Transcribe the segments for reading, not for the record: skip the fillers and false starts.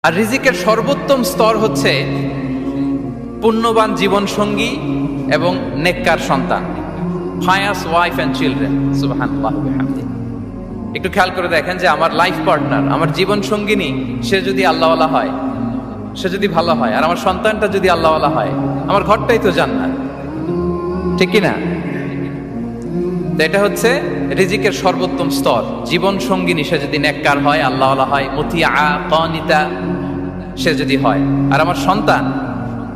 আর রিজিকের সর্বোত্তম স্তর হচ্ছে পুণ্যবান জীবন সঙ্গী এবং নেককার সন্তান, pious wife and children। সুবহানাল্লাহ ওয়া বিহামদিহি। একটু খেয়াল করে দেখেন যে আমার লাইফ পার্টনার, আমার জীবন সঙ্গিনী, সে যদি আল্লাহওয়ালা হয়, সে যদি ভালো হয়, আর আমার সন্তানটা যদি আল্লাহওয়ালা হয়, আমার ঘরটাই তো জান্নাত, ঠিক কি না? এটা হচ্ছে রিজিকের সর্বোত্তম স্তর। জীবন সঙ্গিনী সে যদি নেককার হয়, আল্লাহওয়ালা হয়, মুতিয়া কানিতা সে যদি হয়, আর আমার সন্তান,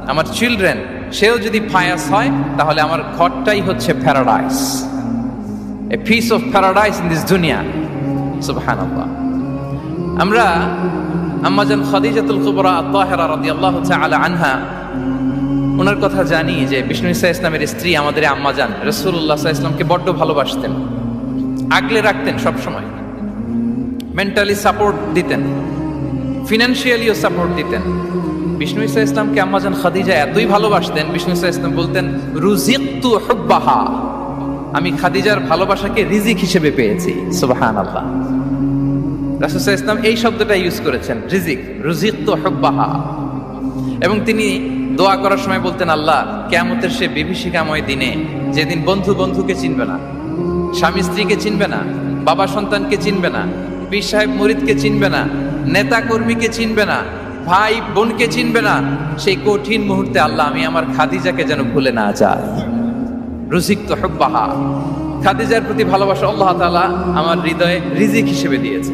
আমার চিলড্রেন, সেও যদি ফায়াস হয়, তাহলে আমার ঘরটাই হচ্ছে paradise, a piece of paradise in this দুনিয়া। সুবহানাল্লাহ। আমরা আম্মাজান খাদিজাতুল কুবরা আত-তাহিরা রাদিয়াল্লাহু তাআলা আনহা, ওনার কথা জানি যে বিষ্ণু ঈসা ইসলামের স্ত্রী আমাদের আম্মাজান রাসূলুল্লাহ সাল্লাল্লাহু আলাইহি ওয়াসাল্লামকে বড্ড ভালোবাসতেন, আগলে রাখতেন সব সময়, মেন্টালি সাপোর্ট দিতেন, ফিনান্সিয়ালিও সাপোর্ট দিতেন। বিষ্ণু ঈসা ইসলামকে আম্মাজান খাদিজা এতই ভালোবাসতেন, বিষ্ণু ঈসা ইসলাম বলতেন রুজিকতু হুব্বাহা, আমি খাদিজার ভালোবাসাকে রিজিক হিসেবে পেয়েছি। সুবহানাল্লাহ। রাসূল সাল্লাল্লাহু আলাইহি ওয়াসাল্লাম এই শব্দটা ইউজ করেছেন, রিজিক, রুজিকতু হুব্বাহা। এবং তিনি দোয়া করার সময় বলতেন, আল্লাহ, কিয়ামতের সে বিভীষিকাময় দিনে, যেদিন বন্ধু বন্ধুকে চিনবে না, স্বামী স্ত্রীকে চিনবে না, বাবা সন্তানকে চিনবে না, পীর সাহেব মুরিদকে চিনবে না, নেতা কর্মীকে চিনবে না, ভাই বোনকে চিনবে না, সেই কঠিন মুহূর্তে আল্লাহ, আমি আমার খাদিজাকে যেন ভুলে না যাই। রুজিকতু হুব্বাহা, খাদিজার প্রতি ভালোবাসা আল্লাহ তাআলা আমার হৃদয়ে রিজিক হিসেবে দিয়েছে।